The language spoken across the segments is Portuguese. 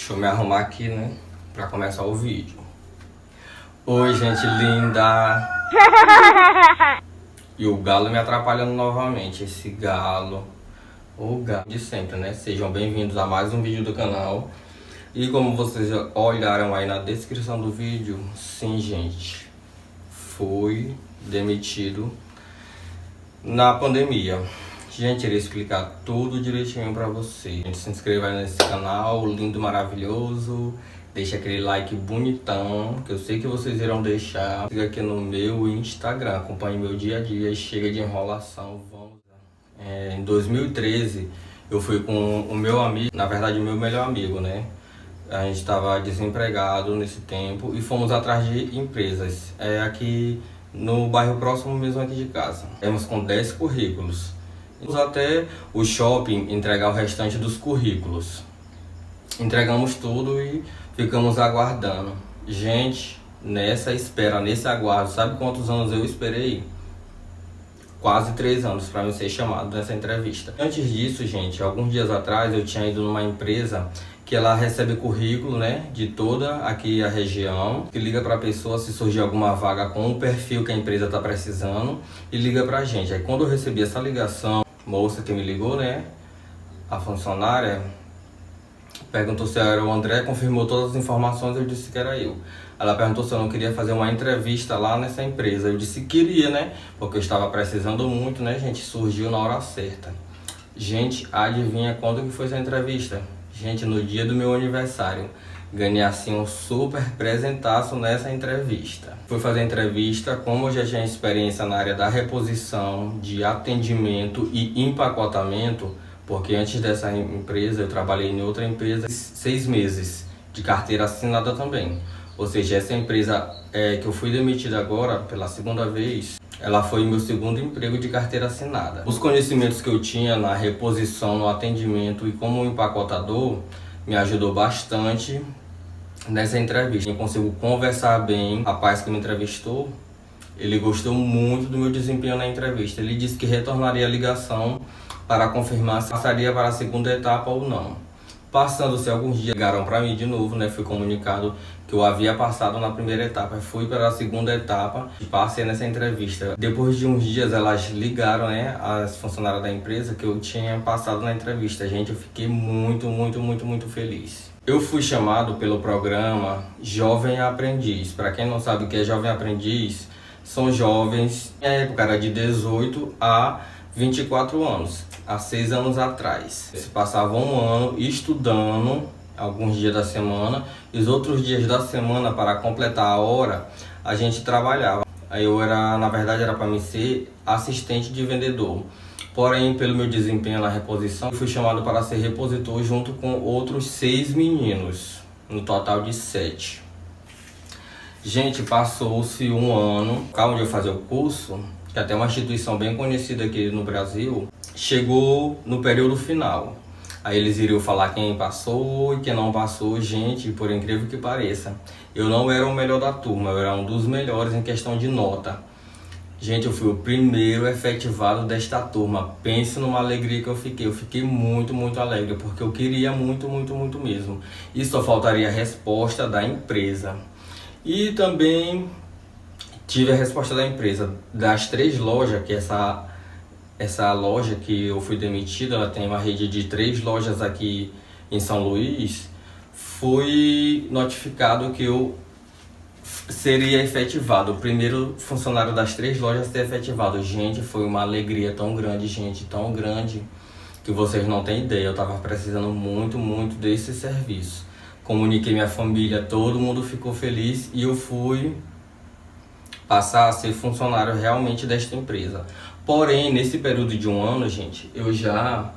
Deixa eu me arrumar aqui, né? Pra começar o vídeo. Oi, gente linda! E o galo me atrapalhando novamente. Esse galo. O galo de sempre, né? Sejam bem-vindos a mais um vídeo do canal. E como vocês olharam aí na descrição do vídeo, sim, gente, fui demitido na pandemia. Gente, irei explicar tudo direitinho pra vocês. Gente, se inscreva aí nesse canal, lindo, maravilhoso. Deixa aquele like bonitão, que eu sei que vocês irão deixar. Siga aqui no meu Instagram, acompanhe meu dia a dia. Chega de enrolação, vamos lá. Em 2013, eu fui com o meu amigo, na verdade o meu melhor amigo, né? A gente estava desempregado nesse tempo e fomos atrás de empresas. Aqui no bairro próximo mesmo aqui de casa. Temos com 10 currículos. Fomos até o shopping entregar o restante dos currículos. Entregamos tudo e ficamos aguardando. Gente, nessa espera, nesse aguardo, sabe quantos anos eu esperei? Quase 3 anos para me ser chamado nessa entrevista. Antes disso, gente, alguns dias atrás eu tinha ido numa empresa que ela recebe currículo, né, de toda aqui a região, que liga para a pessoa se surgir alguma vaga com o perfil que a empresa está precisando e liga para a gente. Aí quando eu recebi essa ligação, moça que me ligou, né, a funcionária perguntou se era o André, confirmou todas as informações, eu disse que era eu. Ela perguntou se eu não queria fazer uma entrevista lá nessa empresa. Eu disse que queria, né? Porque eu estava precisando muito, né, gente? Surgiu na hora certa. Gente, adivinha quando que foi essa entrevista? Gente, no dia do meu aniversário. Ganhei assim um super presentaço nessa entrevista. Fui fazer a entrevista, como eu já tinha experiência na área da reposição, de atendimento e empacotamento, porque antes dessa empresa eu trabalhei em outra empresa 6 meses de carteira assinada também. Ou seja, essa empresa que eu fui demitido agora pela segunda vez, ela foi meu segundo emprego de carteira assinada. Os conhecimentos que eu tinha na reposição, no atendimento e como empacotador me ajudou bastante nessa entrevista. Eu consigo conversar bem. O rapaz que me entrevistou, ele gostou muito do meu desempenho na entrevista. Ele disse que retornaria a ligação para confirmar se passaria para a segunda etapa ou não. Passando-se alguns dias, ligaram para mim de novo, né? Fui comunicado que eu havia passado na primeira etapa. Fui para a segunda etapa e passei nessa entrevista. Depois de uns dias, elas ligaram, né? As funcionárias da empresa que eu tinha passado na entrevista. Gente, eu fiquei muito feliz. Eu fui chamado pelo programa Jovem Aprendiz. Para quem não sabe o que é Jovem Aprendiz, são jovens, na época era de 18 a 24 anos, há 6 anos atrás. Se passava um ano estudando, alguns dias da semana, e os outros dias da semana, para completar a hora, a gente trabalhava. Aí eu era, na verdade, era para mim ser assistente de vendedor. Porém, pelo meu desempenho na reposição, eu fui chamado para ser repositor junto com outros 6 meninos, no total de 7. Gente, passou-se um ano, onde eu fazia o curso, que até uma instituição bem conhecida aqui no Brasil, chegou no período final. Aí eles iriam falar quem passou e quem não passou. Gente, por incrível que pareça, eu não era o melhor da turma, eu era um dos melhores em questão de nota. Gente, eu fui o primeiro efetivado desta turma. Pense numa alegria que eu fiquei muito alegre, porque eu queria muito mesmo. E só faltaria a resposta da empresa. E também tive a resposta da empresa. Das 3 lojas, que essa loja que eu fui demitido, ela tem uma rede de 3 lojas aqui em São Luís, fui notificado que eu seria efetivado, o primeiro funcionário das 3 lojas a ser efetivado. Gente, foi uma alegria tão grande, gente, tão grande, que vocês não têm ideia. Eu estava precisando muito desse serviço. Comuniquei minha família, todo mundo ficou feliz e eu fui passar a ser funcionário realmente desta empresa. Porém, nesse período de um ano, gente, eu já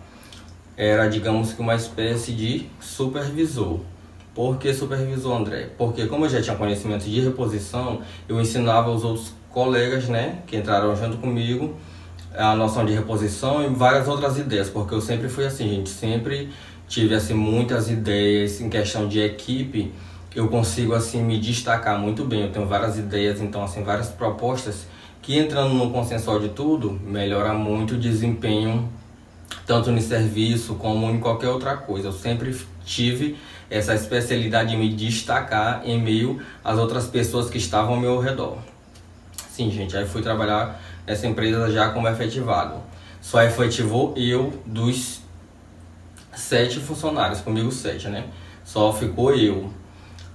era, digamos que, uma espécie de supervisor. Por que supervisor, André? Porque como eu já tinha conhecimento de reposição, eu ensinava os outros colegas, né, que entraram junto comigo, a noção de reposição e várias outras ideias, porque eu sempre fui assim, gente, sempre tive assim muitas ideias em questão de equipe. Eu consigo assim me destacar muito bem, eu tenho várias ideias, então assim várias propostas que, entrando no consensual de tudo, melhora muito o desempenho tanto no serviço como em qualquer outra coisa. Eu sempre tive essa especialidade de me destacar em meio às outras pessoas que estavam ao meu redor. Sim, gente, aí fui trabalhar nessa empresa já como efetivado. Só efetivou eu dos 7 funcionários, comigo 7, né? Só ficou eu.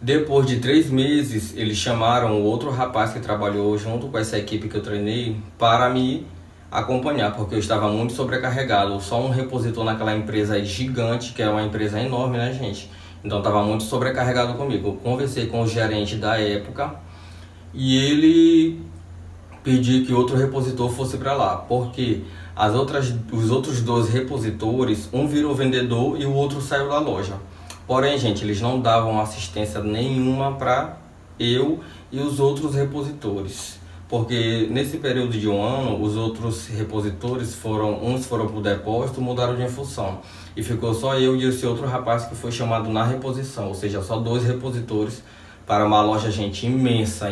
Depois de 3 meses, eles chamaram o outro rapaz que trabalhou junto com essa equipe que eu treinei para me acompanhar, porque eu estava muito sobrecarregado. Só um repositor naquela empresa gigante, que é uma empresa enorme, né, gente? Então estava muito sobrecarregado comigo. Eu conversei com o gerente da época e ele pediu que outro repositor fosse para lá, porque os outros 2 repositores, um virou vendedor e o outro saiu da loja. Porém, gente, eles não davam assistência nenhuma para eu e os outros repositores. Porque nesse período de 1 ano, os outros repositores uns foram para o depósito, mudaram de função. E ficou só eu e esse outro rapaz que foi chamado na reposição. Ou seja, só 2 repositores para uma loja, gente, imensa.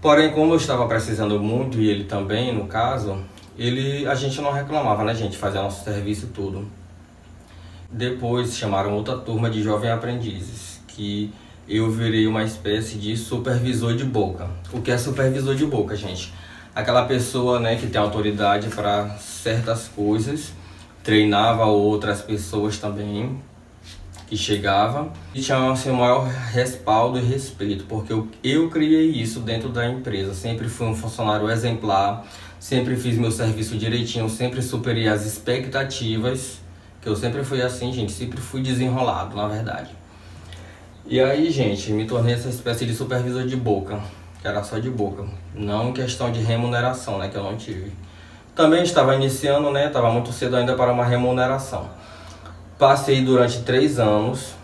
Porém, como eu estava precisando muito, e ele também, no caso, a gente não reclamava, né, gente? Fazia nosso serviço e tudo. Depois chamaram outra turma de jovens aprendizes, que eu virei uma espécie de supervisor de boca. O que é supervisor de boca, gente? Aquela pessoa, né, que tem autoridade para certas coisas, treinava outras pessoas também, que chegava e tinha assim, o maior respaldo e respeito, porque eu criei isso dentro da empresa. Sempre fui um funcionário exemplar, sempre fiz meu serviço direitinho, sempre superei as expectativas, que eu sempre fui assim, gente, sempre fui desenrolado, na verdade. E aí, gente, me tornei essa espécie de supervisor de boca, que era só de boca, não em questão de remuneração, né, que eu não tive. Também estava iniciando, né, estava muito cedo ainda para uma remuneração. Passei durante 3 anos,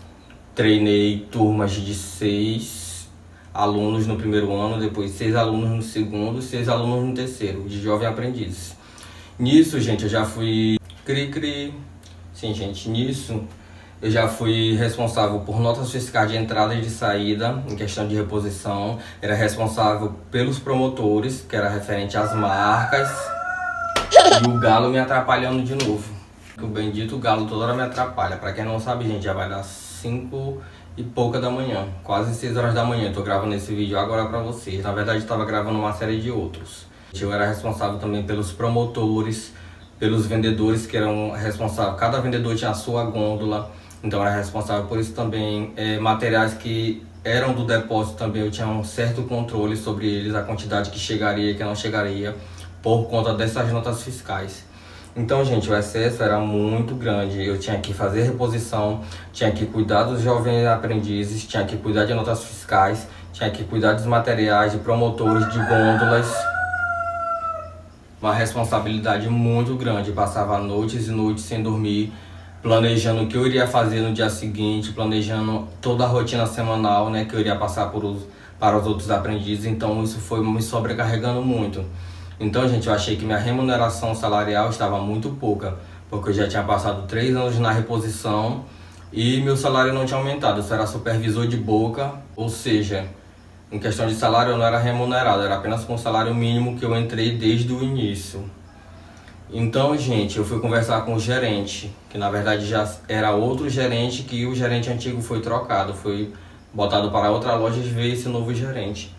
treinei turmas de 6 alunos no primeiro ano, depois 6 alunos no segundo, 6 alunos no terceiro, de jovem aprendiz. Nisso, gente, eu já fui cri-cri. Sim, gente, nisso eu já fui responsável por notas fiscais de entrada e de saída, em questão de reposição. Era responsável pelos promotores, que era referente às marcas. E o galo me atrapalhando de novo. O bendito galo toda hora me atrapalha. Pra quem não sabe, gente, já vai dar 5 e pouca da manhã, quase 6 horas da manhã. Eu tô gravando esse vídeo agora pra vocês. Na verdade, eu tava gravando uma série de outros. Eu era responsável também pelos promotores, pelos vendedores que eram responsáveis. Cada vendedor tinha a sua gôndola, então eu era responsável por isso também. Materiais que eram do depósito também, eu tinha um certo controle sobre eles, a quantidade que chegaria e que não chegaria, por conta dessas notas fiscais. Então, gente, o excesso era muito grande. Eu tinha que fazer reposição, tinha que cuidar dos jovens aprendizes, tinha que cuidar de notas fiscais, tinha que cuidar dos materiais, de promotores, de gôndolas. Uma responsabilidade muito grande. Passava noites e noites sem dormir, planejando o que eu iria fazer no dia seguinte, planejando toda a rotina semanal, né, que eu iria passar para os outros aprendizes. Então isso foi me sobrecarregando muito. Então, gente, eu achei que minha remuneração salarial estava muito pouca, porque eu já tinha passado 3 anos na reposição e meu salário não tinha aumentado. Eu só era supervisor de boca, ou seja, em questão de salário eu não era remunerado, era apenas com o salário mínimo que eu entrei desde o início. Então, gente, eu fui conversar com o gerente, que na verdade já era outro gerente, que o gerente antigo foi trocado, foi botado para outra loja e veio esse novo gerente.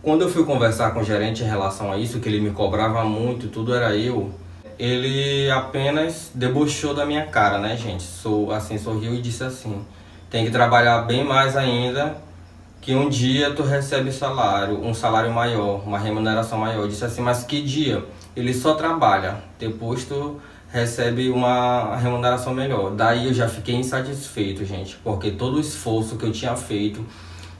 Quando eu fui conversar com o gerente em relação a isso, que ele me cobrava muito, tudo era eu, ele apenas debochou da minha cara, né, gente? Sorriu e disse assim: tem que trabalhar bem mais ainda, que um dia tu recebe salário, um salário maior, uma remuneração maior. Eu disse assim: mas que dia? Ele só trabalha, depois tu recebe uma remuneração melhor. Daí eu já fiquei insatisfeito, gente, porque todo o esforço que eu tinha feito,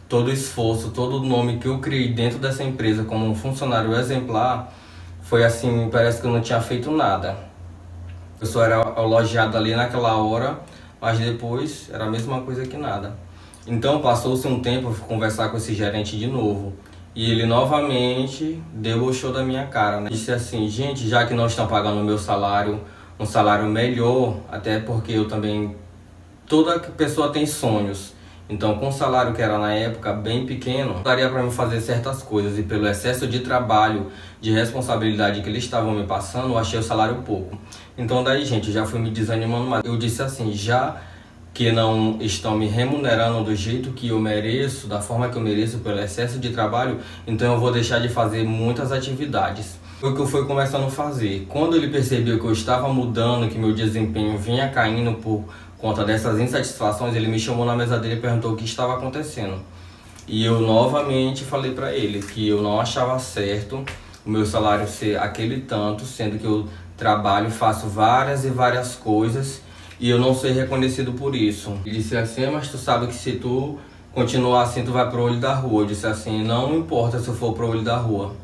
todo o esforço, todo o nome que eu criei dentro dessa empresa como um funcionário exemplar, foi assim, parece que eu não tinha feito nada. Eu só era elogiado ali naquela hora, mas depois era a mesma coisa que nada. Então passou-se um tempo, eu fui conversar com esse gerente de novo, e ele novamente debochou da minha cara, né? Disse assim: gente, já que não estão pagando o meu salário, um salário melhor, até porque eu também, toda pessoa tem sonhos. Então, com o salário que era na época bem pequeno, daria para me fazer certas coisas. E pelo excesso de trabalho, de responsabilidade que eles estavam me passando, eu achei o salário pouco. Então daí, gente, já fui me desanimando mais. Eu disse assim, já que não estão me remunerando do jeito que eu mereço, da forma que eu mereço, pelo excesso de trabalho, então eu vou deixar de fazer muitas atividades. Foi o que eu fui começando a fazer. Quando ele percebeu que eu estava mudando, que meu desempenho vinha caindo por conta dessas insatisfações, ele me chamou na mesa dele e perguntou o que estava acontecendo. E eu novamente falei para ele que eu não achava certo o meu salário ser aquele tanto, sendo que eu trabalho, faço várias e várias coisas e eu não ser reconhecido por isso. Ele disse assim, mas tu sabe que se tu continuar assim, tu vai pro olho da rua. Eu disse assim, não importa se eu for pro olho da rua.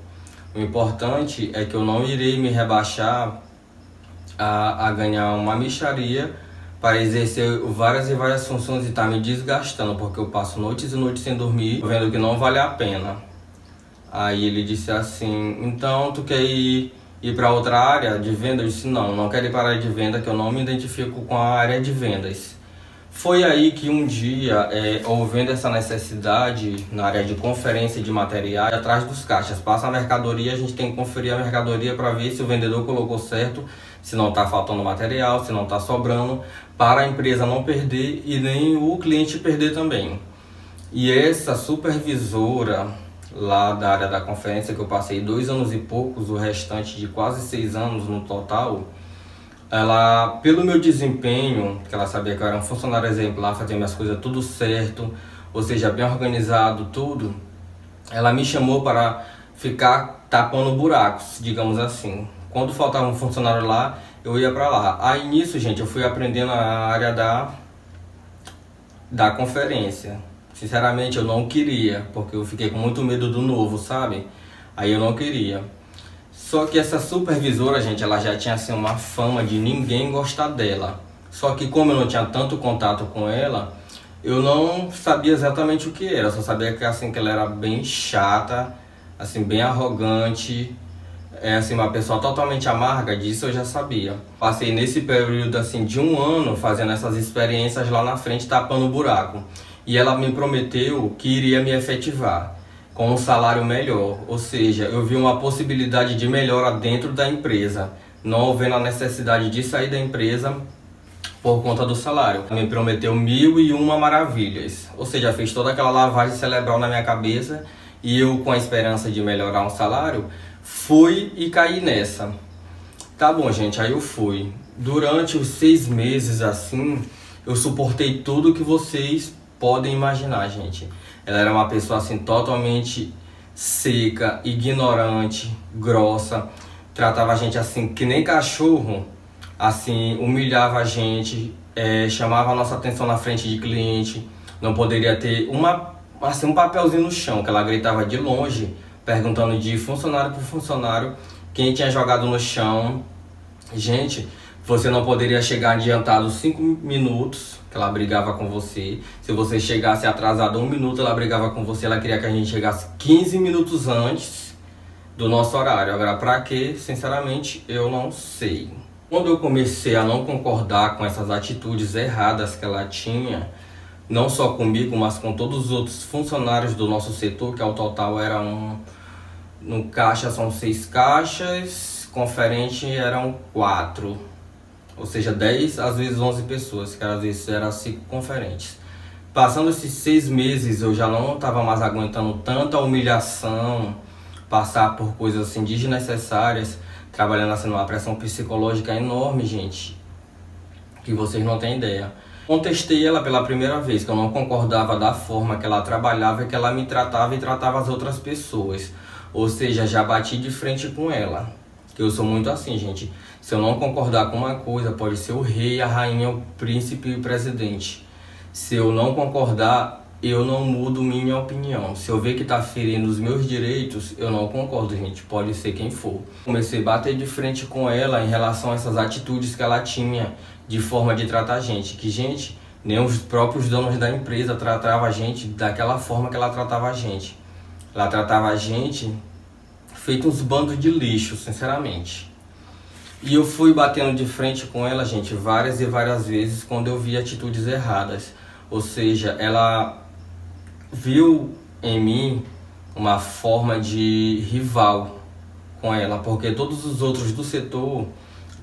O importante é que eu não irei me rebaixar a ganhar uma mixaria para exercer várias e várias funções e estar me desgastando, porque eu passo noites e noites sem dormir, vendo que não vale a pena. Aí ele disse assim, então tu quer ir para outra área de venda? Eu disse, não quero ir para a área de venda, que eu não me identifico com a área de vendas. Foi aí que um dia, ouvindo essa necessidade na área de conferência de materiais, atrás dos caixas, passa a mercadoria, a gente tem que conferir a mercadoria para ver se o vendedor colocou certo, se não está faltando material, se não está sobrando, para a empresa não perder e nem o cliente perder também. E essa supervisora lá da área da conferência, que eu passei 2 anos e poucos, o restante de quase 6 anos no total, ela, pelo meu desempenho, que ela sabia que eu era um funcionário exemplar, fazia minhas coisas tudo certo, ou seja, bem organizado, tudo, ela me chamou para ficar tapando buracos, digamos assim. Quando faltava um funcionário lá, eu ia para lá. Aí nisso, gente, eu fui aprendendo a área da conferência. Sinceramente, eu não queria, porque eu fiquei com muito medo do novo, sabe? Aí eu não queria. Só que essa supervisora, gente, ela já tinha assim uma fama de ninguém gostar dela. Só que como eu não tinha tanto contato com ela, eu não sabia exatamente o que era. Só sabia que assim que ela era bem chata, assim bem arrogante, assim uma pessoa totalmente amarga. Disso eu já sabia. Passei nesse período assim de 1 ano fazendo essas experiências lá na frente, tapando o buraco. E ela me prometeu que iria me efetivar com um salário melhor, ou seja, eu vi uma possibilidade de melhora dentro da empresa, não vendo a necessidade de sair da empresa por conta do salário. Me prometeu 1001 maravilhas, ou seja, fez toda aquela lavagem cerebral na minha cabeça e eu, com a esperança de melhorar um salário, fui e caí nessa. Tá bom, gente, aí eu fui. Durante os 6 meses assim, eu suportei tudo que vocês podem imaginar, gente. Ela era uma pessoa assim totalmente seca, ignorante, grossa, tratava a gente assim que nem cachorro, assim, humilhava a gente, chamava a nossa atenção na frente de cliente, não poderia ter um papelzinho no chão, que ela gritava de longe, perguntando de funcionário por funcionário quem tinha jogado no chão. Gente, você não poderia chegar adiantado 5 minutos, que ela brigava com você. Se você chegasse atrasado 1 minuto, ela brigava com você. Ela queria que a gente chegasse 15 minutos antes do nosso horário. Agora, pra quê? Sinceramente, eu não sei. Quando eu comecei a não concordar com essas atitudes erradas que ela tinha, não só comigo, mas com todos os outros funcionários do nosso setor, que ao total eram, no caixa são 6 caixas, conferente eram 4. Ou seja, 10, às vezes 11 pessoas, que às vezes eram 5 conferentes. Passando esses 6 meses, eu já não estava mais aguentando tanta humilhação, passar por coisas assim desnecessárias, trabalhando assim numa pressão psicológica enorme, gente, que vocês não têm ideia. Contestei ela pela primeira vez, que eu não concordava da forma que ela trabalhava e que ela me tratava e tratava as outras pessoas. Ou seja, já bati de frente com ela. Que eu sou muito assim, gente. Se eu não concordar com uma coisa, pode ser o rei, a rainha, o príncipe e o presidente. Se eu não concordar, eu não mudo minha opinião. Se eu ver que tá ferindo os meus direitos, eu não concordo, gente. Pode ser quem for. Comecei a bater de frente com ela em relação a essas atitudes que ela tinha de forma de tratar a gente. Que, gente, nem os próprios donos da empresa tratavam a gente daquela forma que ela tratava a gente. Ela tratava a gente feito uns bandos de lixo, sinceramente. E eu fui batendo de frente com ela, gente, várias e várias vezes quando eu vi atitudes erradas. Ou seja, ela viu em mim uma forma de rival com ela, porque todos os outros do setor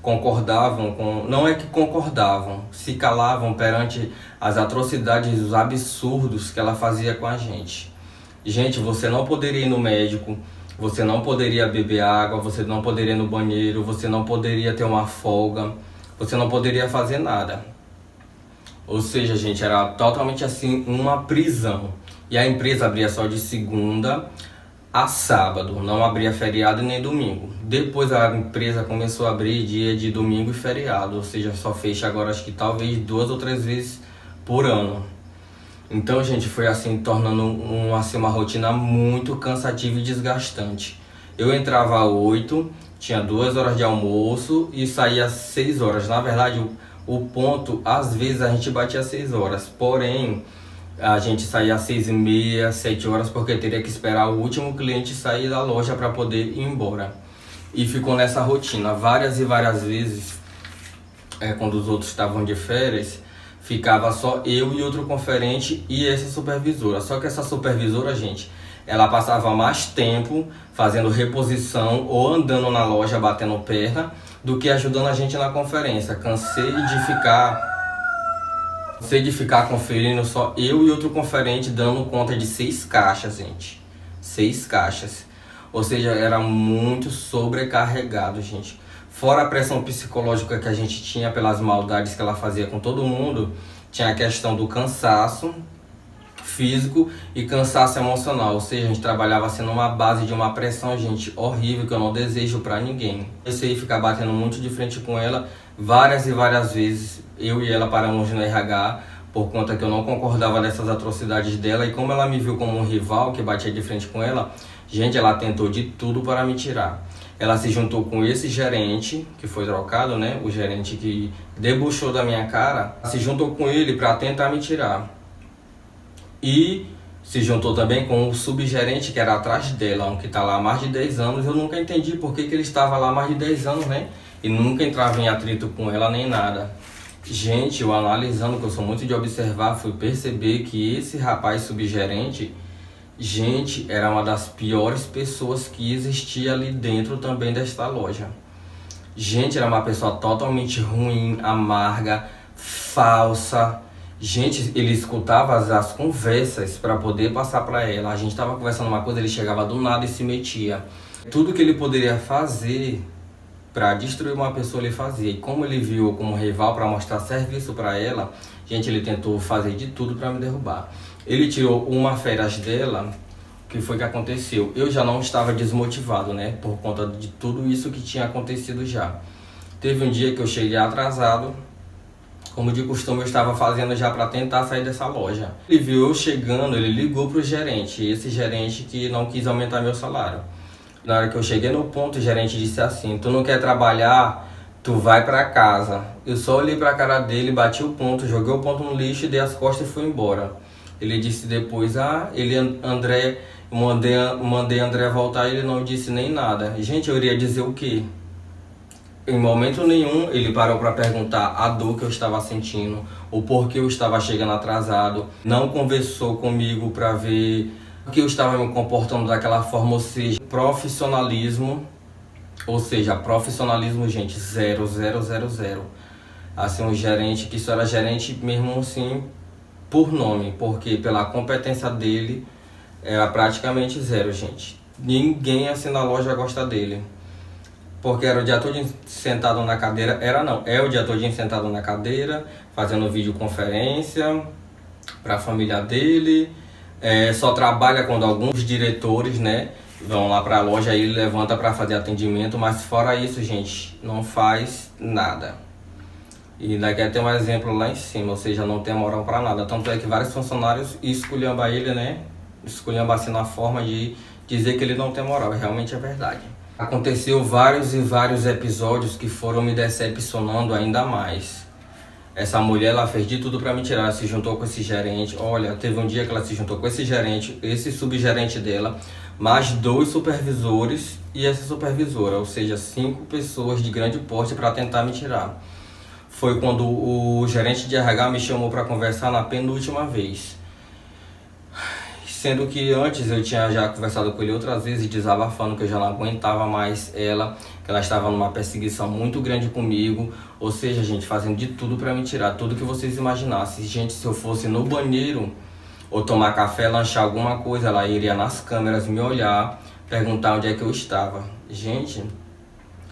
concordavam com... Não é que concordavam, se calavam perante as atrocidades, os absurdos que ela fazia com a gente. Gente, você não poderia ir no médico, você não poderia beber água, você não poderia ir no banheiro, você não poderia ter uma folga, você não poderia fazer nada. Ou seja, gente, era totalmente assim uma prisão. E a empresa abria só de segunda a sábado, não abria feriado nem domingo. Depois a empresa começou a abrir dia de domingo e feriado, ou seja, só fecha agora acho que talvez 2 ou 3 vezes por ano. Então, gente, foi assim, tornando uma rotina muito cansativa e desgastante. Eu entrava às 8, tinha 2 horas de almoço e saía às 6 horas. Na verdade, o ponto, às vezes a gente batia às 6 horas, porém, a gente saía às 6h30, 7 horas, porque teria que esperar o último cliente sair da loja para poder ir embora. E ficou nessa rotina várias e várias vezes, quando os outros estavam de férias, ficava só eu e outro conferente e essa supervisora. Só que essa supervisora, gente, ela passava mais tempo fazendo reposição ou andando na loja batendo perna do que ajudando a gente na conferência. Cansei de ficar conferindo só eu e outro conferente dando conta de 6 caixas, gente. 6 caixas. Ou seja, era muito sobrecarregado, gente. Fora a pressão psicológica que a gente tinha pelas maldades que ela fazia com todo mundo, tinha a questão do cansaço físico e cansaço emocional. Ou seja, a gente trabalhava assim numa base de uma pressão, gente, horrível, que eu não desejo pra ninguém. Eu sei ficar batendo muito de frente com ela várias e várias vezes. Eu e ela paramos no RH por conta que eu não concordava dessas atrocidades dela. E como ela me viu como um rival que batia de frente com ela, gente, ela tentou de tudo para me tirar. Ela se juntou com esse gerente, que foi trocado, né? O gerente que debochou da minha cara, se juntou com ele para tentar me tirar. E se juntou também com o subgerente que era atrás dela, um que está lá há mais de 10 anos. Eu nunca entendi por que ele estava lá há mais de 10 anos, né? E nunca entrava em atrito com ela nem nada. Gente, eu analisando, que eu sou muito de observar, fui perceber que esse rapaz subgerente, gente, era uma das piores pessoas que existia ali dentro também desta loja. Gente, era uma pessoa totalmente ruim, amarga, falsa. Gente, ele escutava as conversas para poder passar para ela. A gente estava conversando uma coisa, ele chegava do nada e se metia. Tudo que ele poderia fazer para destruir uma pessoa, ele fazia. E como ele viu como rival para mostrar serviço para ela, gente, ele tentou fazer de tudo para me derrubar. Ele tirou uma férias dela. O que foi que aconteceu? Eu já não estava desmotivado, né? Por conta de tudo isso que tinha acontecido já. Teve um dia que eu cheguei atrasado. Como de costume, eu estava fazendo já para tentar sair dessa loja. Ele viu eu chegando, ele ligou para o gerente. Esse gerente que não quis aumentar meu salário. Na hora que eu cheguei no ponto, o gerente disse assim: tu não quer trabalhar? Tu vai para casa. Eu só olhei para a cara dele, bati o ponto, joguei o ponto no lixo, dei as costas e fui embora. Ele disse depois, mandei André voltar e ele não disse nem nada. Gente, eu iria dizer o quê? Em momento nenhum ele parou para perguntar a dor que eu estava sentindo, o porquê eu estava chegando atrasado. Não conversou comigo para ver por que eu estava me comportando daquela forma, ou seja, profissionalismo, gente, 0, 0, 0, 0. Assim, um gerente que só era gerente mesmo assim por nome, porque pela competência dele era praticamente 0, gente. Ninguém assim na loja gosta dele. Porque era o dia todo sentado na cadeira, é o dia todo sentado na cadeira, fazendo videoconferência para a família dele. Só trabalha quando alguns diretores, né, vão lá para a loja e ele levanta para fazer atendimento, mas fora isso, gente, não faz nada. E ainda quer ter um exemplo lá em cima, ou seja, não tem moral para nada. Tanto é que vários funcionários esculhambam ele, né, esculhambam assim na forma de dizer que ele não tem moral, e realmente é verdade. Aconteceu vários e vários episódios que foram me decepcionando ainda mais. Essa mulher, ela fez de tudo para me tirar, ela se juntou com esse gerente. Olha, teve um dia que ela se juntou com esse gerente, esse subgerente dela, mais 2 supervisores e essa supervisora, ou seja, 5 pessoas de grande porte para tentar me tirar. foi quando o gerente de RH me chamou para conversar na penúltima vez. Sendo que antes eu tinha já conversado com ele outras vezes, desabafando que eu já não aguentava mais ela, que ela estava numa perseguição muito grande comigo. Ou seja, gente, fazendo de tudo para me tirar, tudo que vocês imaginassem. Gente, se eu fosse no banheiro ou tomar café, lanchar alguma coisa, ela iria nas câmeras me olhar, perguntar onde é que eu estava. Gente,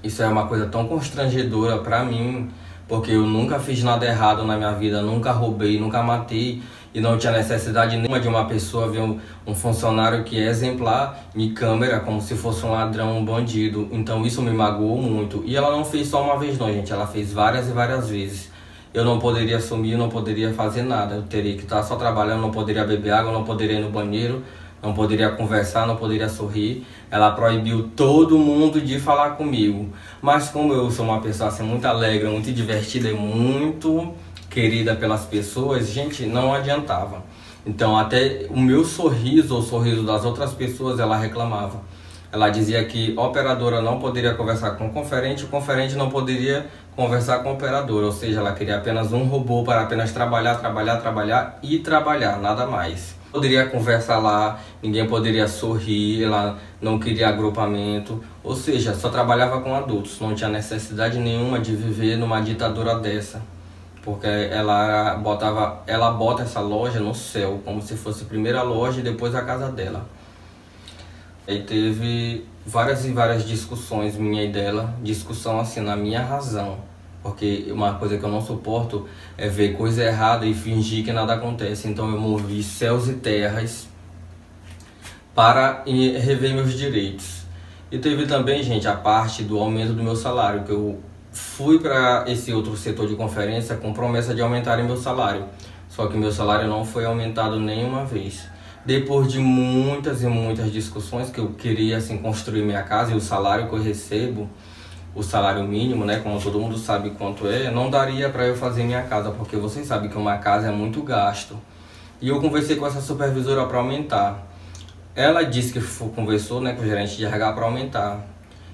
isso é uma coisa tão constrangedora para mim, porque eu nunca fiz nada errado na minha vida, nunca roubei, nunca matei. E não tinha necessidade nenhuma de uma pessoa ver um funcionário que é exemplar em câmera como se fosse um ladrão, um bandido. Então isso me magoou muito. E ela não fez só uma vez não, gente. Ela fez várias e várias vezes. Eu não poderia sumir, eu não poderia fazer nada. Eu teria que estar só trabalhando, não poderia beber água, não poderia ir no banheiro, não poderia conversar, não poderia sorrir. Ela proibiu todo mundo de falar comigo. Mas como eu sou uma pessoa assim, muito alegre, muito divertida e muito querida pelas pessoas, gente, não adiantava. Então até o meu sorriso, ou o sorriso das outras pessoas, ela reclamava. Ela dizia que a operadora não poderia conversar com o conferente não poderia conversar com a operadora. Ou seja, ela queria apenas um robô para apenas trabalhar, nada mais. Poderia conversar lá, ninguém poderia sorrir, ela não queria agrupamento. Ou seja, só trabalhava com adultos, não tinha necessidade nenhuma de viver numa ditadura dessa. Porque ela bota essa loja no céu, como se fosse a primeira loja e depois a casa dela. Aí teve várias e várias discussões minha e dela, discussão assim na minha razão. Porque uma coisa que eu não suporto é ver coisa errada e fingir que nada acontece. Então eu movi céus e terras para rever meus direitos. E teve também, gente, a parte do aumento do meu salário, que eu fui para esse outro setor de conferência com promessa de aumentar meu salário. Só que meu salário não foi aumentado nenhuma vez. Depois de muitas e muitas discussões que eu queria assim construir minha casa, e o salário que eu recebo, o salário mínimo, né, como todo mundo sabe quanto é, não daria para eu fazer minha casa, porque vocês sabem que uma casa é muito gasto. E eu conversei com essa supervisora para aumentar. Ela disse que conversou, né, com o gerente de RH para aumentar.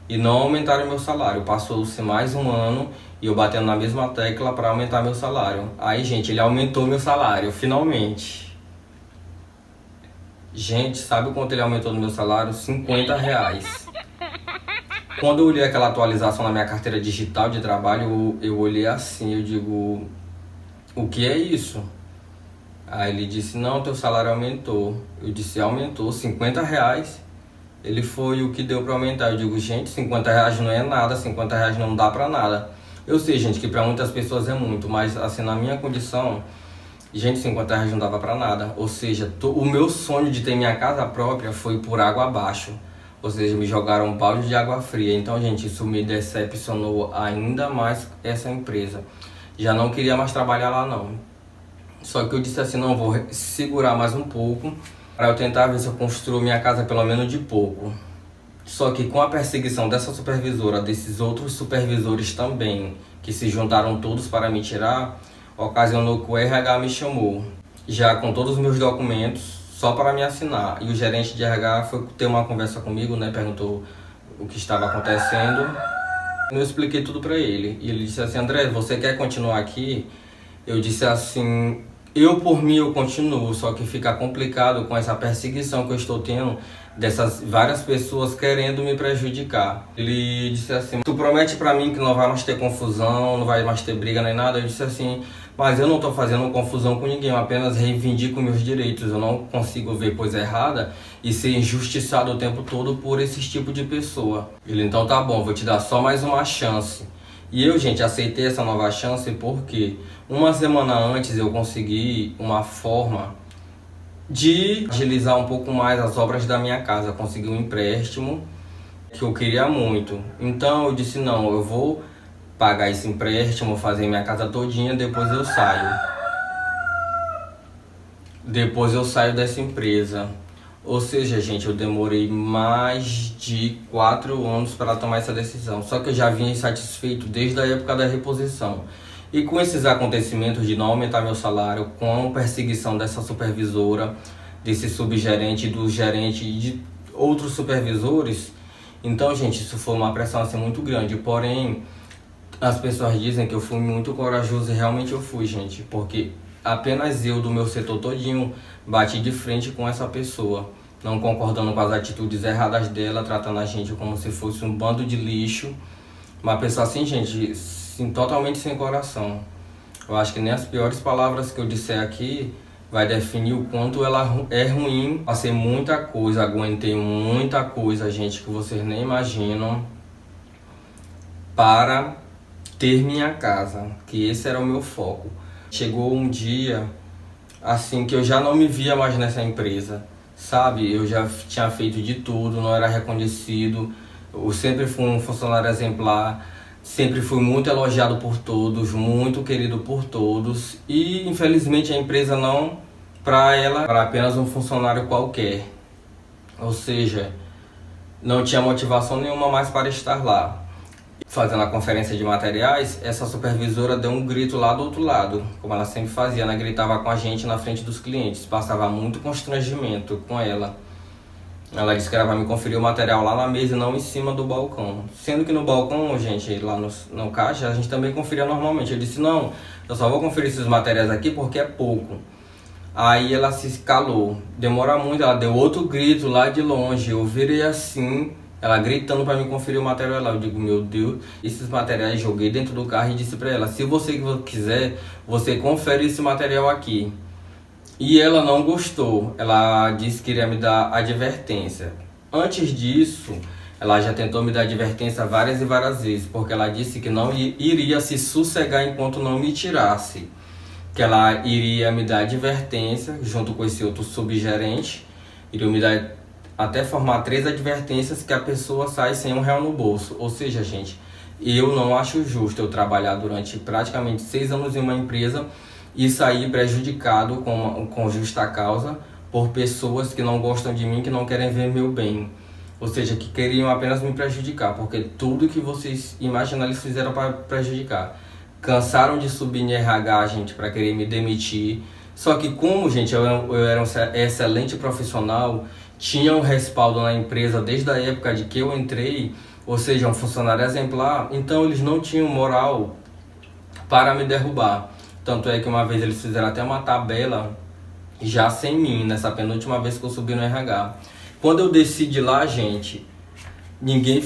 E não aumentaram meu salário. Passou-se mais um ano e eu batendo na mesma tecla para aumentar meu salário. Aí, gente, ele aumentou meu salário, finalmente. Gente, sabe quanto ele aumentou no meu salário? R$50. Quando eu olhei aquela atualização na minha carteira digital de trabalho, eu olhei assim, eu digo, o que é isso? Aí ele disse, não, teu salário aumentou. Eu disse, aumentou R$50. Ele foi o que deu para aumentar. Eu digo, gente, R$50 não é nada, R$50 não dá para nada. Eu sei, gente, que para muitas pessoas é muito, mas assim, na minha condição, gente, R$50 não dava para nada. Ou seja, o meu sonho de ter minha casa própria foi por água abaixo. Ou seja, me jogaram um balde de água fria. Então, gente, isso me decepcionou ainda mais essa empresa. Já não queria mais trabalhar lá, não. Só que eu disse assim, não, vou segurar mais um pouco para eu tentar ver se eu construo minha casa pelo menos de pouco. Só que com a perseguição dessa supervisora, desses outros supervisores também, que se juntaram todos para me tirar, ocasionou que o RH me chamou, já com todos os meus documentos, só para me assinar. E o gerente de RH foi ter uma conversa comigo, né, perguntou o que estava acontecendo. Eu expliquei tudo para ele. E ele disse assim, André, você quer continuar aqui? Eu disse assim, eu por mim eu continuo, só que fica complicado com essa perseguição que eu estou tendo dessas várias pessoas querendo me prejudicar. Ele disse assim, tu promete pra mim que não vai mais ter confusão, não vai mais ter briga nem nada? Eu disse assim, mas eu não tô fazendo confusão com ninguém, eu apenas reivindico meus direitos. Eu não consigo ver coisa errada e ser injustiçado o tempo todo por esse tipo de pessoa. Ele, então tá bom, vou te dar só mais uma chance. E eu, gente, aceitei essa nova chance porque uma semana antes eu consegui uma forma de agilizar um pouco mais as obras da minha casa. Consegui um empréstimo que eu queria muito. Então eu disse, não, eu vou pagar esse empréstimo, fazer minha casa todinha, depois eu saio. Depois eu saio dessa empresa. Ou seja, gente, eu demorei mais de 4 anos para tomar essa decisão. Só que eu já vinha insatisfeito desde a época da reposição. E com esses acontecimentos de não aumentar meu salário, com a perseguição dessa supervisora, desse subgerente, do gerente e de outros supervisores, então, gente, isso foi uma pressão assim muito grande. Porém, As pessoas dizem que eu fui muito corajoso e realmente eu fui, gente, porque apenas eu do meu setor todinho bati de frente com essa pessoa, não concordando com as atitudes erradas dela, tratando a gente como se fosse um bando de lixo. Uma pessoa assim, gente, assim, totalmente sem coração. Eu acho que nem as piores palavras que eu disser aqui vai definir o quanto ela é ruim. Passei muita coisa, aguentei muita coisa, gente, que vocês nem imaginam, para ter minha casa, que esse era o meu foco. Chegou um dia, assim, que eu já não me via mais nessa empresa, sabe? Eu já tinha feito de tudo, não era reconhecido, eu sempre fui um funcionário exemplar, sempre fui muito elogiado por todos, muito querido por todos, e infelizmente a empresa não, para ela, para apenas um funcionário qualquer. Ou seja, não tinha motivação nenhuma mais para estar lá. Fazendo a conferência de materiais, essa supervisora deu um grito lá do outro lado, como ela sempre fazia, ela gritava com a gente na frente dos clientes, passava muito constrangimento com ela. Ela disse que era para me conferir o material lá na mesa e não em cima do balcão. Sendo que no balcão, gente, lá no caixa, a gente também conferia normalmente. Eu disse, não, eu só vou conferir esses materiais aqui porque é pouco. Aí ela se calou, demora muito, ela deu outro grito lá de longe, eu virei assim, ela gritando para me conferir o material lá. Eu digo, meu Deus, esses materiais joguei dentro do carro e disse para ela, se você quiser, você confere esse material aqui. E ela não gostou, ela disse que iria me dar advertência. Antes disso, ela já tentou me dar advertência várias e várias vezes, porque ela disse que não iria se sossegar enquanto não me tirasse. Que ela iria me dar advertência, junto com esse outro subgerente, iria me dar até formar 3 advertências que a pessoa sai sem R$1 no bolso. Ou seja, gente, eu não acho justo eu trabalhar durante praticamente 6 anos em uma empresa e sair prejudicado com justa causa por pessoas que não gostam de mim, que não querem ver meu bem. Ou seja, que queriam apenas me prejudicar, porque tudo que vocês imaginam eles fizeram para prejudicar. Cansaram de subir em RH, gente, para querer me demitir. Só que como, gente, eu era um excelente profissional, tinha um respaldo na empresa desde a época de que eu entrei, ou seja, um funcionário exemplar, então eles não tinham moral para me derrubar. Tanto é que uma vez eles fizeram até uma tabela já sem mim, nessa penúltima vez que eu subi no RH. Quando eu desci de lá, gente, ninguém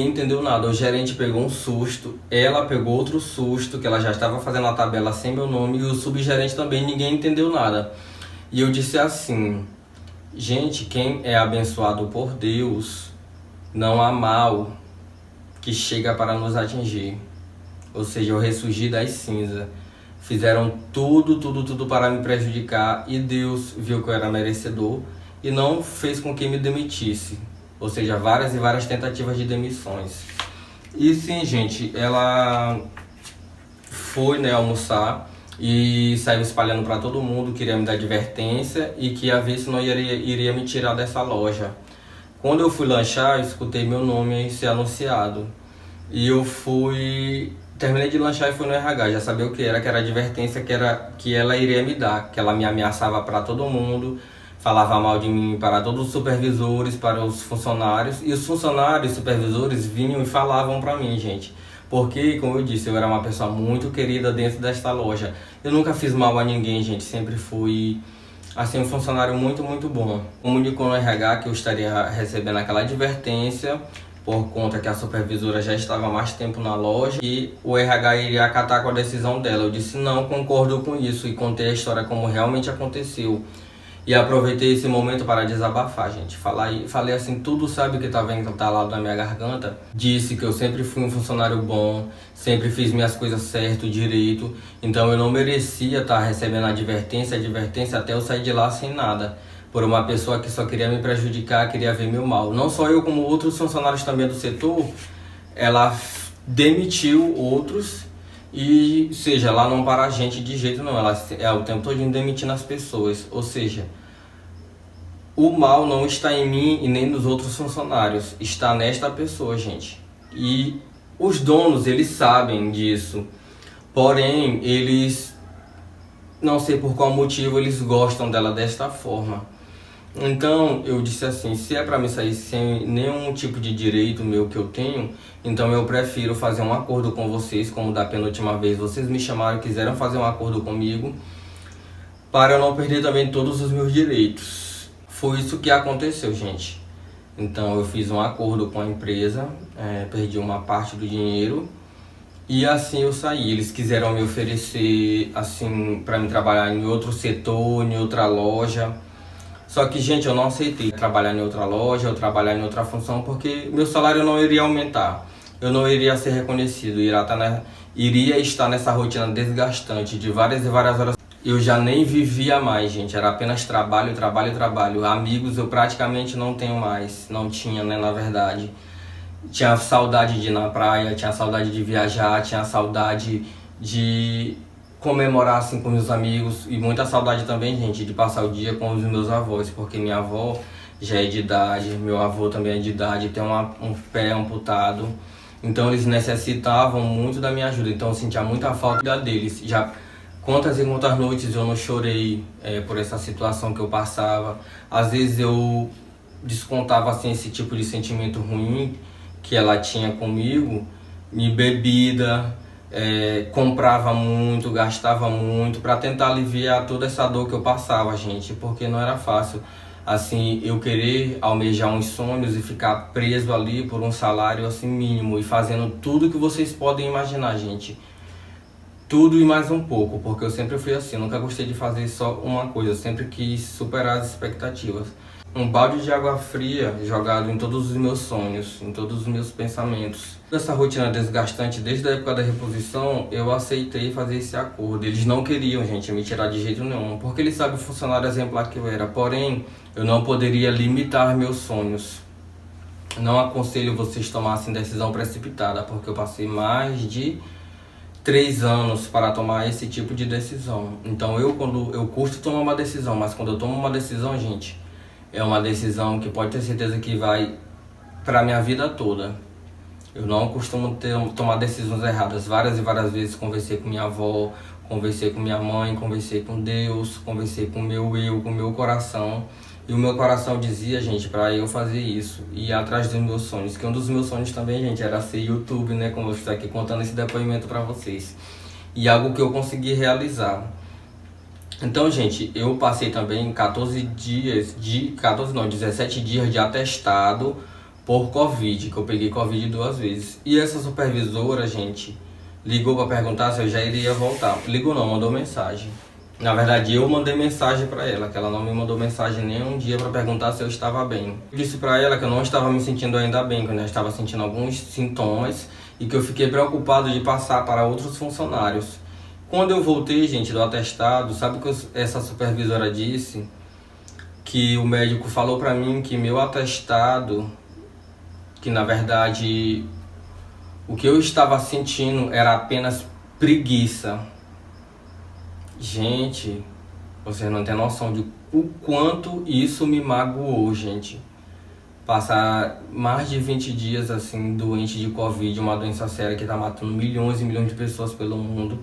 entendeu nada. O gerente pegou um susto, ela pegou outro susto, que ela já estava fazendo a tabela sem meu nome, e o subgerente também, ninguém entendeu nada. E eu disse assim, gente, quem é abençoado por Deus, não há mal que chega para nos atingir. Ou seja, eu ressurgi das cinzas. Fizeram tudo para me prejudicar, e Deus viu que eu era merecedor e não fez com que me demitisse. Ou seja, várias e várias tentativas de demissões. E sim, gente, ela foi, né, almoçar e saiu espalhando para todo mundo, queria me dar advertência e que ia ver se não iria me tirar dessa loja. Quando eu fui lanchar, eu escutei meu nome ser anunciado. E eu terminei de lanchar e fui no RH, já sabia o que era a advertência que ela iria me dar, que ela me ameaçava para todo mundo, falava mal de mim para todos os supervisores, para os funcionários, e os funcionários e supervisores vinham e falavam para mim, gente. Porque, como eu disse, eu era uma pessoa muito querida dentro desta loja. Eu nunca fiz mal a ninguém, gente, sempre fui assim, um funcionário muito bom. Comunicou no RH que eu estaria recebendo aquela advertência por conta que a supervisora já estava há mais tempo na loja e o RH iria acatar com a decisão dela. Eu disse não, concordo com isso, e contei a história como realmente aconteceu. E aproveitei esse momento para desabafar, gente. Falei assim, tudo, sabe, que estava entalado na minha garganta. Disse que eu sempre fui um funcionário bom, sempre fiz minhas coisas certo, direito. Então eu não merecia estar recebendo advertência até eu sair de lá sem nada. Por uma pessoa que só queria me prejudicar, queria ver meu mal. Não só eu, como outros funcionários também do setor, ela demitiu outros. E, seja, ela não para a gente de jeito não, ela é o tempo todo demitindo as pessoas. Ou seja, o mal não está em mim e nem nos outros funcionários, está nesta pessoa, gente. E os donos, eles sabem disso, porém, eles, não sei por qual motivo, eles gostam dela desta forma. Então eu disse assim, se é para me sair sem nenhum tipo de direito meu que eu tenho, então eu prefiro fazer um acordo com vocês, como da penúltima vez vocês me chamaram e quiseram fazer um acordo comigo, para eu não perder também todos os meus direitos. Foi isso que aconteceu, gente. Então eu fiz um acordo com a empresa, perdi uma parte do dinheiro e assim eu saí. Eles quiseram me oferecer assim para me trabalhar em outro setor, em outra loja. Só que, gente, eu não aceitei trabalhar em outra loja ou trabalhar em outra função porque meu salário não iria aumentar. Eu não iria ser reconhecido, iria estar nessa rotina desgastante de várias e várias horas. Eu já nem vivia mais, gente, era apenas trabalho, trabalho, trabalho. Amigos eu praticamente não tenho mais, não tinha, né, na verdade. Tinha saudade de ir na praia, tinha saudade de viajar, tinha saudade de comemorar assim com meus amigos e muita saudade também, gente, de passar o dia com os meus avós, porque minha avó já é de idade, meu avô também é de idade, tem um pé amputado, então eles necessitavam muito da minha ajuda, então eu sentia muita falta deles. Já quantas e quantas noites eu não chorei por essa situação que eu passava. Às vezes eu descontava assim esse tipo de sentimento ruim que ela tinha comigo em bebida, comprava muito, gastava muito para tentar aliviar toda essa dor que eu passava, gente, porque não era fácil assim eu querer almejar uns sonhos e ficar preso ali por um salário assim mínimo e fazendo tudo que vocês podem imaginar, gente. Tudo e mais um pouco, porque eu sempre fui assim, eu nunca gostei de fazer só uma coisa, eu sempre quis superar as expectativas. Um balde de água fria jogado em todos os meus sonhos, em todos os meus pensamentos. Essa rotina desgastante, desde a época da reposição, eu aceitei fazer esse acordo. Eles não queriam, gente, me tirar de jeito nenhum, porque eles sabem o funcionário exemplar que eu era. Porém, eu não poderia limitar meus sonhos. Não aconselho vocês tomassem decisão precipitada, porque eu passei mais de 3 anos para tomar esse tipo de decisão. Então quando eu custo tomar uma decisão, mas quando eu tomo uma decisão, gente, é uma decisão que pode ter certeza que vai para minha vida toda. Eu não costumo tomar decisões erradas. Várias e várias vezes conversei com minha avó, conversei com minha mãe, conversei com Deus, conversei com o meu eu, com o meu coração. E o meu coração dizia, gente, para eu fazer isso, ir atrás dos meus sonhos. Que um dos meus sonhos também, gente, era ser YouTube, né? Como eu estou aqui contando esse depoimento para vocês. E algo que eu consegui realizar. Então, gente, eu passei também 17 dias de atestado por Covid, que eu peguei Covid 2 vezes. E essa supervisora, gente, ligou para perguntar se eu já iria voltar. Ligou não, mandou mensagem. Na verdade, eu mandei mensagem para ela, que ela não me mandou mensagem nenhum dia para perguntar se eu estava bem. Eu disse para ela que eu não estava me sentindo ainda bem, que eu ainda estava sentindo alguns sintomas e que eu fiquei preocupado de passar para outros funcionários. Quando eu voltei, gente, do atestado, sabe o que essa supervisora disse? Que o médico falou para mim que meu atestado, que na verdade o que eu estava sentindo era apenas preguiça. Gente, vocês não têm noção de o quanto isso me magoou, gente. Passar mais de 20 dias assim doente de Covid, uma doença séria que está matando milhões e milhões de pessoas pelo mundo.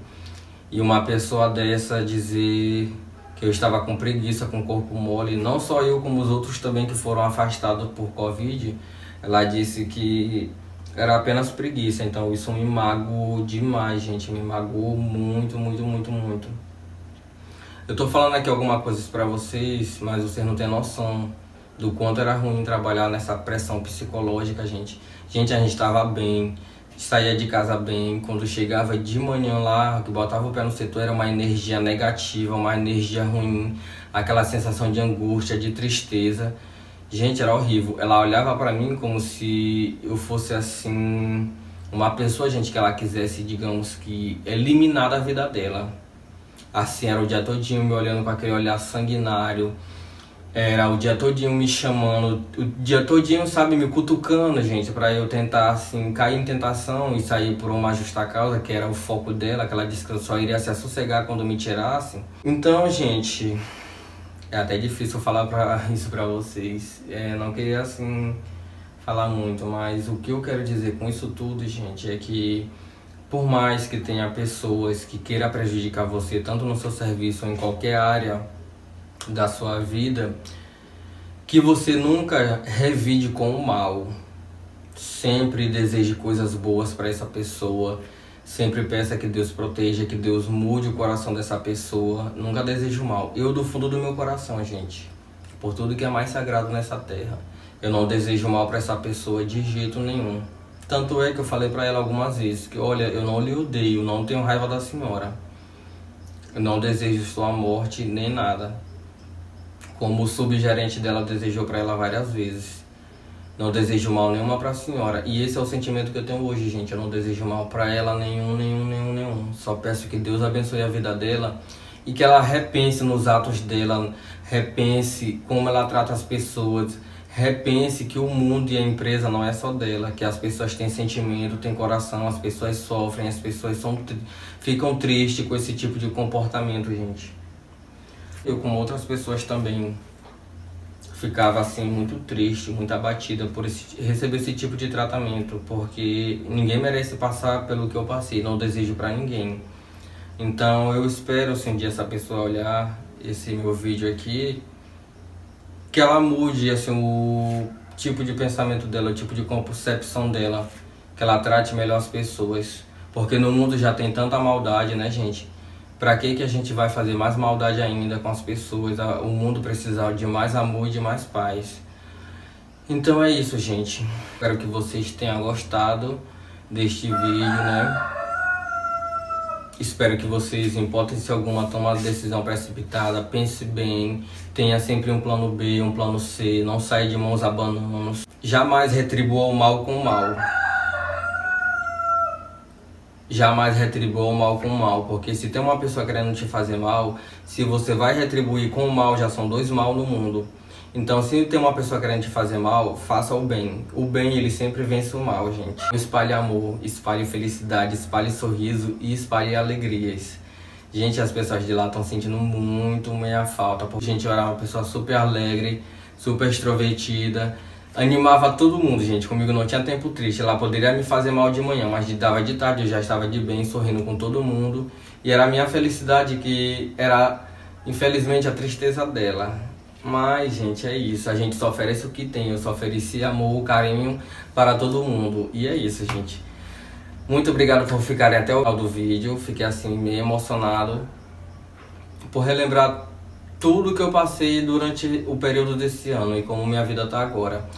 E uma pessoa dessa dizer que eu estava com preguiça, com corpo mole, não só eu, como os outros também que foram afastados por Covid, ela disse que era apenas preguiça. Então isso me magoou demais, gente, me magoou muito, muito, muito, muito. Eu tô falando aqui alguma coisa pra vocês, mas vocês não têm noção do quanto era ruim trabalhar nessa pressão psicológica, gente. Gente, a gente tava bem, saía de casa bem, quando chegava de manhã lá, que botava o pé no setor, era uma energia negativa, uma energia ruim, aquela sensação de angústia, de tristeza. Gente, era horrível. Ela olhava pra mim como se eu fosse assim, uma pessoa, gente, que ela quisesse, digamos que, eliminar da vida dela. Assim, era o dia todinho me olhando com aquele olhar sanguinário. Era o dia todinho me chamando, o dia todinho, sabe, me cutucando, gente, pra eu tentar, assim, cair em tentação e sair por uma justa causa, que era o foco dela, que ela disse que eu só iria se assossegar quando me tirasse. Então, gente, é até difícil falar isso pra vocês. Não queria, assim, falar muito, mas o que eu quero dizer com isso tudo, gente, é que por mais que tenha pessoas que queiram prejudicar você, tanto no seu serviço ou em qualquer área da sua vida, que você nunca revide com o mal. Sempre deseje coisas boas para essa pessoa. Sempre peça que Deus proteja, que Deus mude o coração dessa pessoa. Nunca desejo mal. Eu, do fundo do meu coração, gente, por tudo que é mais sagrado nessa terra, eu não desejo mal para essa pessoa de jeito nenhum. Tanto é que eu falei para ela algumas vezes que, olha, eu não lhe odeio, não tenho raiva da senhora. Eu não desejo sua morte nem nada. Como o subgerente dela desejou para ela várias vezes. Não desejo mal nenhuma para a senhora. E esse é o sentimento que eu tenho hoje, gente. Eu não desejo mal para ela nenhum. Só peço que Deus abençoe a vida dela e que ela repense nos atos dela, repense como ela trata as pessoas, repense que o mundo e a empresa não é só dela, que as pessoas têm sentimento, têm coração, as pessoas sofrem, as pessoas ficam tristes com esse tipo de comportamento, gente. Eu, como outras pessoas também, ficava assim muito triste, muito abatida por receber esse tipo de tratamento, porque ninguém merece passar pelo que eu passei, não desejo para ninguém. Então eu espero, se um dia essa pessoa olhar esse meu vídeo aqui, que ela mude assim, o tipo de pensamento dela, o tipo de concepção dela, que ela trate melhor as pessoas, porque no mundo já tem tanta maldade, né, gente? Pra que a gente vai fazer mais maldade ainda com as pessoas? O mundo precisa de mais amor e de mais paz. Então é isso, gente. Espero que vocês tenham gostado deste vídeo, né? Espero que vocês, em hipótese alguma, tomem uma decisão precipitada, pense bem, tenha sempre um plano B, um plano C, não saia de mãos abanando. Jamais retribua o mal com o mal. Jamais retribua o mal com o mal, porque se tem uma pessoa querendo te fazer mal, se você vai retribuir com o mal, já são dois mal no mundo. Então, se tem uma pessoa querendo te fazer mal, faça o bem. O bem, ele sempre vence o mal, gente. Espalhe amor, espalhe felicidade, espalhe sorriso e espalhe alegrias. Gente, as pessoas de lá estão sentindo muito minha falta, porque, gente, eu era uma pessoa super alegre, super extrovertida. Animava todo mundo, gente. Comigo não tinha tempo triste. Ela poderia me fazer mal de manhã, mas dava de tarde, eu já estava de bem, sorrindo com todo mundo. E era a minha felicidade que era, infelizmente, a tristeza dela. Mas, gente, é isso. A gente só oferece o que tem. Eu só ofereci amor, carinho para todo mundo. E é isso, gente. Muito obrigado por ficarem até o final do vídeo. Fiquei, assim, meio emocionado por relembrar tudo que eu passei durante o período desse ano e como minha vida tá agora.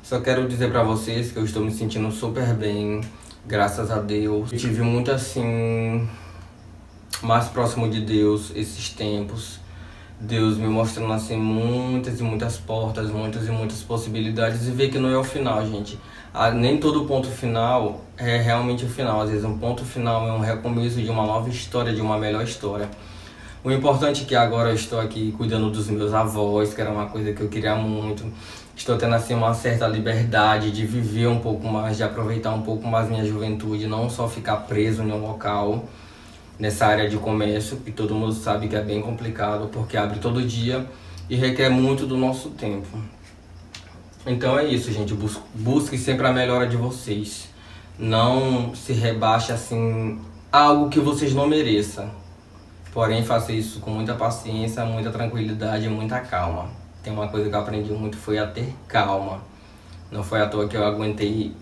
Só quero dizer pra vocês que eu estou me sentindo super bem, graças a Deus. Eu tive muito assim, mais próximo de Deus esses tempos. Deus me mostrando assim muitas e muitas portas, muitas e muitas possibilidades, e ver que não é o final, gente. Nem todo ponto final é realmente o final. Às vezes um ponto final é um recomeço de uma nova história, de uma melhor história. O importante é que agora eu estou aqui cuidando dos meus avós, que era uma coisa que eu queria muito. Estou tendo assim uma certa liberdade de viver um pouco mais, de aproveitar um pouco mais minha juventude, não só ficar preso em um local, nessa área de comércio, que todo mundo sabe que é bem complicado, porque abre todo dia e requer muito do nosso tempo. Então é isso, gente. Busque sempre a melhora de vocês. Não se rebaixe assim a algo que vocês não mereçam. Porém, faça isso com muita paciência, muita tranquilidade e muita calma. Tem uma coisa que eu aprendi muito, foi a ter calma. Não foi à toa que eu aguentei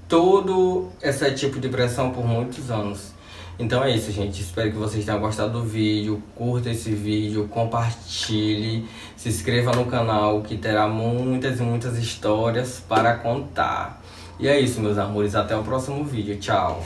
todo esse tipo de pressão por muitos anos. Então é isso, gente. Espero que vocês tenham gostado do vídeo. Curta esse vídeo, compartilhe, se inscreva no canal que terá muitas e muitas histórias para contar. E é isso, meus amores. Até o próximo vídeo. Tchau!